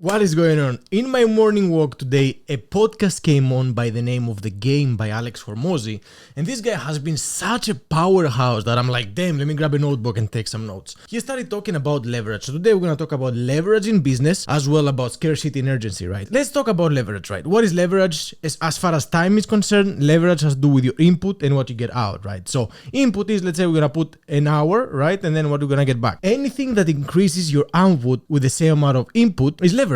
What is going on? In my morning walk today, a podcast came on by the name of The Game by Alex Hormozi, and this guy has been such a powerhouse that I'm like, damn, let me grab a notebook and take some notes. He started talking about leverage. So today we're going to talk about leverage in business as well about scarcity and urgency, right? Let's talk about leverage, right? What is leverage? As far as time is concerned, leverage has to do with your input and what you get out, right? So input is, let's say we're going to put an hour, right? And then what we're going to get back. Anything that increases your output with the same amount of input is leverage.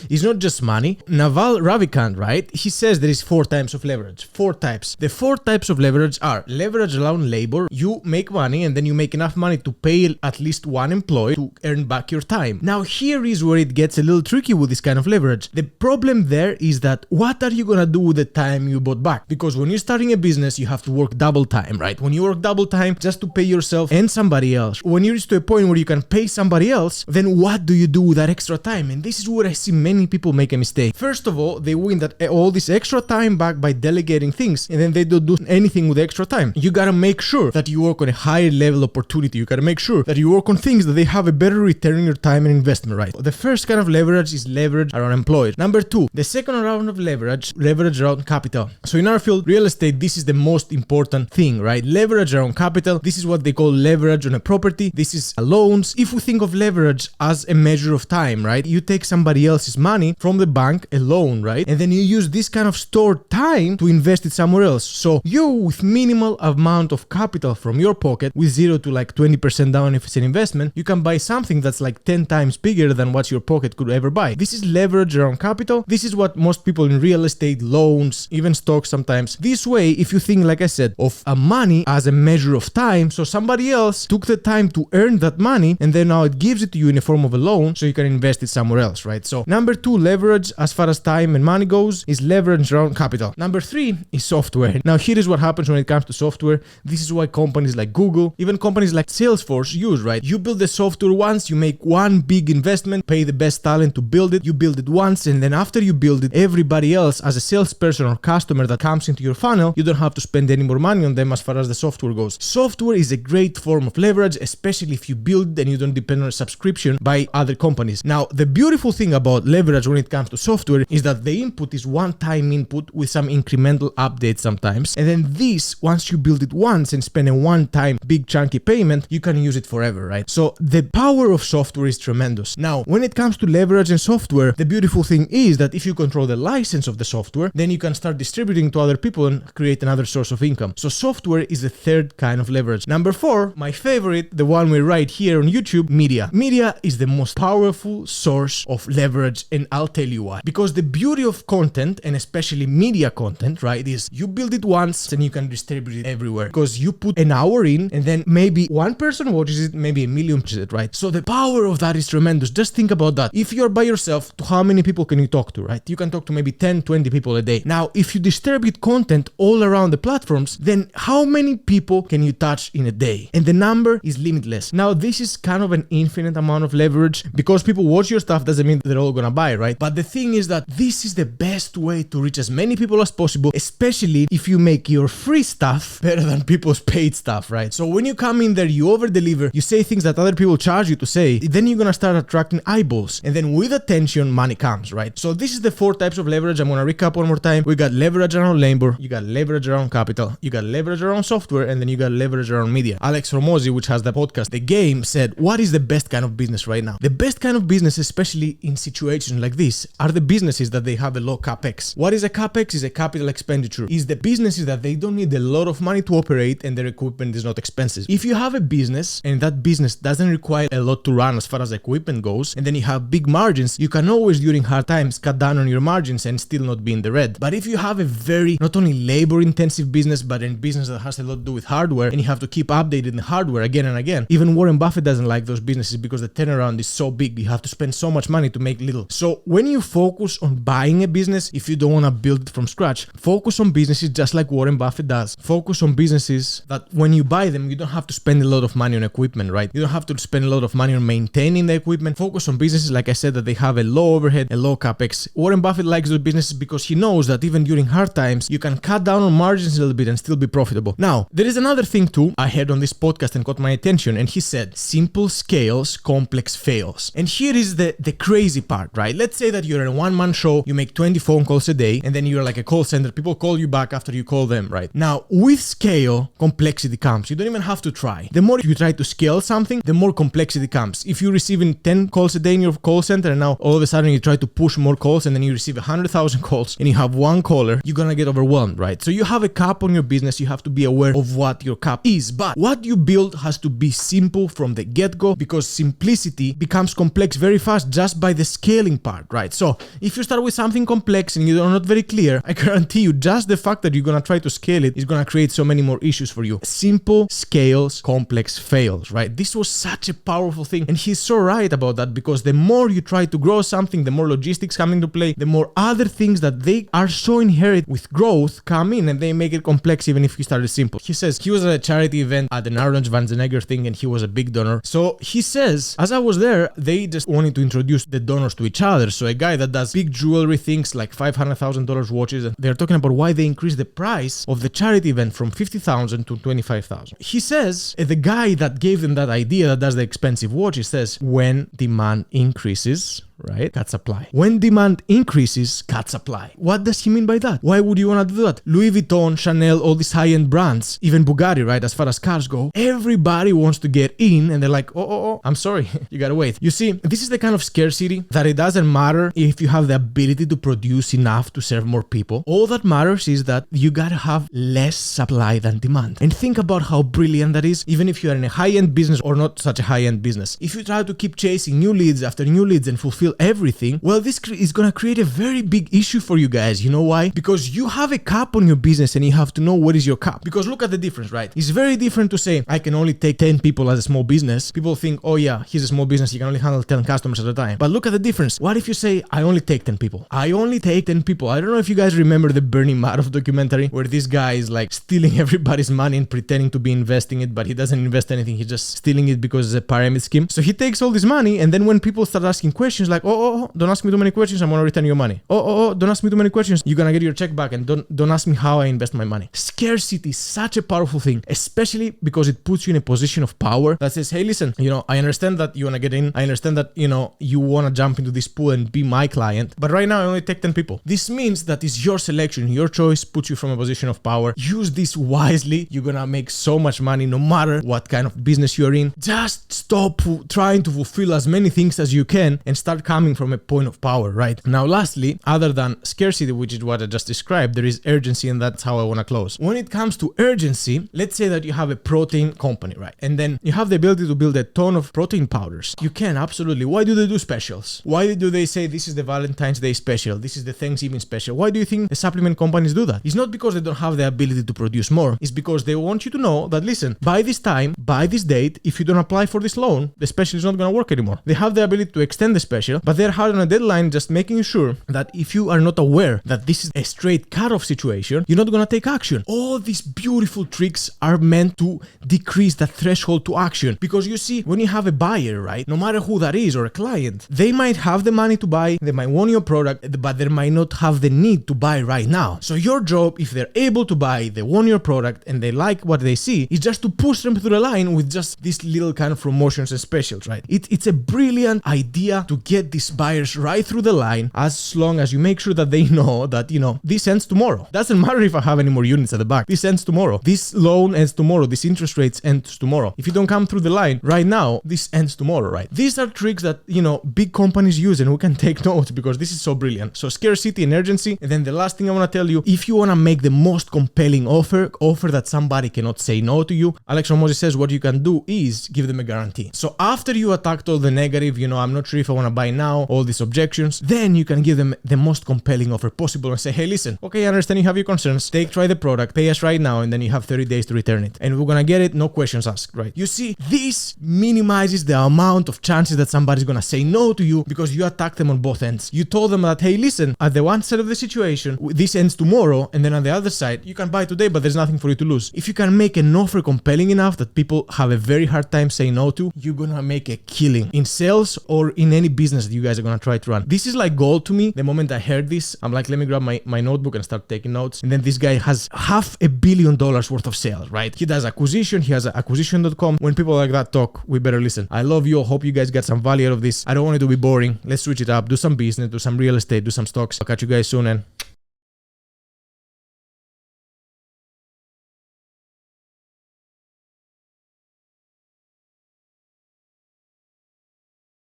It's not just money. Naval Ravikant, right? He says there is 4 types of leverage. 4 types. The 4 types of leverage are leverage around labor. You make money and then you make enough money to pay at least one employee to earn back your time. Now here is where it gets a little tricky with this kind of leverage. The problem there is that what are you gonna do with the time you bought back? Because when you're starting a business, you have to work double time, right? When you work double time just to pay yourself and somebody else. When you reach to a point where you can pay somebody else, then what do you do with that extra time? And this is where I see many people make a mistake. First of all, they win that all this extra time back by delegating things, and then they don't do anything with the extra time. You gotta make sure that you work on a higher level opportunity. You gotta make sure that you work on things that they have a better return on your time and investment, right? The first kind of leverage is leverage around employees. Number 2, the second round of leverage around capital. So in our field, real estate, this is the most important thing, right? Leverage around capital. This is what they call leverage on a property. This is loans. If we think of leverage as a measure of time, right? You take somebody else's money from the bank, a loan, right? And then you use this kind of stored time to invest it somewhere else. So you, with minimal amount of capital from your pocket, with 0 to like 20% down if it's an investment, you can buy something that's like 10 times bigger than what your pocket could ever buy. This is leverage around capital. This is what most people in real estate, loans, even stocks sometimes. This way, if you think, like I said, of money as a measure of time, so somebody else took the time to earn that money and then now it gives it to you in the form of a loan so you can invest it somewhere else, right? So number 2, leverage as far as time and money goes is leverage around capital. Number 3 is software. Now here is what happens when it comes to software. This is why companies like Google, even companies like Salesforce use, right? You build the software once, you make one big investment, pay the best talent to build it, you build it once, and then after you build it, everybody else as a salesperson or customer that comes into your funnel, you don't have to spend any more money on them as far as the software goes. Software is a great form of leverage, especially if you build and you don't depend on a subscription by other companies. Now, the beautiful thing about leverage when it comes to software is that the input is one-time input with some incremental updates sometimes. And then this, once you build it once and spend a one-time big chunky payment, you can use it forever, right? So the power of software is tremendous. Now, when it comes to leverage and software, the beautiful thing is that if you control the license of the software, then you can start distributing to other people and create another source of income. So software is the third kind of leverage. Number 4, my favorite, the one we write here on YouTube, media. Media is the most powerful source of leverage, and I'll tell you why. Because the beauty of content, and especially media content, right, is you build it once and you can distribute it everywhere. Because you put an hour in and then maybe one person watches it, maybe a million watches it, right? So the power of that is tremendous. Just think about that. If you're by yourself, to how many people can you talk to, right? You can talk to maybe 10, 20 people a day. Now, if you distribute content all around the platforms, then how many people can you touch in a day? And the number is limitless. Now, this is kind of an infinite amount of leverage. Because people watch your stuff doesn't mean they're all gonna buy, right? But the thing is that this is the best way to reach as many people as possible, especially if you make your free stuff better than people's paid stuff, right? So when you come in there, you over deliver, you say things that other people charge you to say, then you're gonna start attracting eyeballs. And then with attention, money comes, right? So this is the 4 types of leverage. I'm gonna recap one more time. We got leverage around labor, you got leverage around capital, you got leverage around software, and then you got leverage around media. Alex Hormozi, which has the podcast, The Game, said, what is the best kind of business right now? The best kind of business, especially in situations like this, are the businesses that they have a low capex. What is a capex? Is a capital expenditure. Is the businesses that they don't need a lot of money to operate and their equipment is not expensive. If you have a business and that business doesn't require a lot to run as far as equipment goes, and then you have big margins, you can always during hard times cut down on your margins and still not be in the red. But if you have a very not only labor intensive business but a business that has a lot to do with hardware and you have to keep updating the hardware again and again, even Warren Buffett doesn't like those businesses because the turnaround is so big. You have to spend so much money to make little. So when you focus on buying a business, if you don't want to build it from scratch, focus on businesses just like Warren Buffett does. Focus on businesses that when you buy them, you don't have to spend a lot of money on equipment, right? You don't have to spend a lot of money on maintaining the equipment. Focus on businesses, like I said, that they have a low overhead, a low capex. Warren Buffett likes those businesses because he knows that even during hard times, you can cut down on margins a little bit and still be profitable. Now, there is another thing too I heard on this podcast and caught my attention, and he said, simple scales, complex fails. And here is the crazy easy part, right? Let's say that you're in a one-man show, you make 20 phone calls a day, and then you're like a call center. People call you back after you call them, right? Now, with scale, complexity comes. You don't even have to try. The more you try to scale something, the more complexity comes. If you're receiving 10 calls a day in your call center, and now all of a sudden you try to push more calls, and then you receive 100,000 calls, and you have one caller, you're gonna get overwhelmed, right? So you have a cap on your business. You have to be aware of what your cap is. But what you build has to be simple from the get-go, because simplicity becomes complex very fast just by the scaling part, right? So if you start with something complex and you're not very clear, I guarantee you just the fact that you're gonna try to scale it is gonna create so many more issues for you. Simple scales, complex fails, right? This was such a powerful thing, and he's so right about that, because the more you try to grow something, the more logistics come into play, the more other things that they are so inherent with growth come in, and they make it complex even if you started simple. He says he was at a charity event at an Arnold Schwarzenegger thing, and he was a big donor. So he says, as I was there, they just wanted to introduce the donors to each other. So a guy that does big jewelry things like $500,000 watches, and they're talking about why they increased the price of the charity event from $50,000 to $25,000. He says, the guy that gave them that idea, that does the expensive watch, he says, when demand increases, right? Cut supply. When demand increases, cut supply. What does he mean by that? Why would you want to do that? Louis Vuitton, Chanel, all these high-end brands, even Bugatti, right? As far as cars go, everybody wants to get in, and they're like, oh, I'm sorry, you gotta wait. You see, this is the kind of scarcity that it doesn't matter if you have the ability to produce enough to serve more people. All that matters is that you gotta have less supply than demand. And think about how brilliant that is, even if you're in a high-end business or not such a high-end business. If you try to keep chasing new leads after new leads and fulfill everything, well, this is gonna create a very big issue for you guys. You know why? Because you have a cap on your business, and you have to know what is your cap. Because look at the difference, right? It's very different to say, I can only take 10 people as a small business. People think, oh yeah, he's a small business, you can only handle 10 customers at a time. But look at the difference. What if you say, I only take 10 people? I only take 10 people. I don't know if you guys remember the Bernie Madoff documentary, where this guy is like stealing everybody's money and pretending to be investing it, but he doesn't invest anything. He's just stealing it because it's a pyramid scheme. So he takes all this money, and then when people start asking questions like, oh, don't ask me too many questions, I'm gonna return your money. Oh, don't ask me too many questions, you're gonna get your check back, and don't ask me how I invest my money. Scarcity is such a powerful thing, especially because it puts you in a position of power that says, hey, listen, I understand that you wanna get in, I understand that, you wanna jump into this pool and be my client, but right now I only take 10 people. This means that it's your selection, your choice, puts you from a position of power. Use this wisely. You're gonna make so much money no matter what kind of business you're in. Just stop trying to fulfill as many things as you can and start coming from a point of power, right? Now, lastly, other than scarcity, which is what I just described, there is urgency, and that's how I want to close. When it comes to urgency, let's say that you have a protein company, right? And then you have the ability to build a ton of protein powders. You can, absolutely. Why do they do specials? Why do they say this is the Valentine's Day special? This is the Thanksgiving special? Why do you think the supplement companies do that? It's not because they don't have the ability to produce more. It's because they want you to know that, listen, by this time, by this date, if you don't apply for this loan, the special is not going to work anymore. They have the ability to extend the special, but they're hard on a deadline, just making sure that if you are not aware that this is a straight cut-off situation, you're not going to take action. All these beautiful tricks are meant to decrease the threshold to action. Because you see, when you have a buyer, right, no matter who that is, or a client, they might have the money to buy, they might want your product, but they might not have the need to buy right now. So your job, if they're able to buy, they want your product, and they like what they see, is just to push them through the line with just these little kind of promotions and specials, right? It's a brilliant idea to get these buyers right through the line, as long as you make sure that they know that, this ends tomorrow. Doesn't matter if I have any more units at the back. This ends tomorrow. This loan ends tomorrow. This interest rates ends tomorrow. If you don't come through the line right now, this ends tomorrow, right? These are tricks that, big companies use, and we can take notes because this is so brilliant. So scarcity and urgency. And then the last thing I want to tell you, if you want to make the most compelling offer that somebody cannot say no to you, Alex Hormozi says what you can do is give them a guarantee. So after you attacked all the negative, I'm not sure if I want to buy now, all these objections, then you can give them the most compelling offer possible and say, hey, listen, okay, I understand you have your concerns, try the product, pay us right now, and then you have 30 days to return it. And we're gonna get it, no questions asked, right? You see, this minimizes the amount of chances that somebody's gonna say no to you because you attack them on both ends. You told them that, hey, listen, at the one side of the situation, this ends tomorrow, and then on the other side, you can buy today, but there's nothing for you to lose. If you can make an offer compelling enough that people have a very hard time saying no to, you're gonna make a killing in sales or in any business business that you guys are gonna try to run. This is like gold to me. The moment I heard this, I'm like, let me grab my notebook and start taking notes. And then this guy has $500 million worth of sales, right? He does acquisition. He has acquisition.com. When people like that talk, we better listen. I love you. Hope you guys got some value out of this. I don't want it to be boring. Let's switch it up. Do some business, do some real estate, do some stocks. I'll catch you guys soon and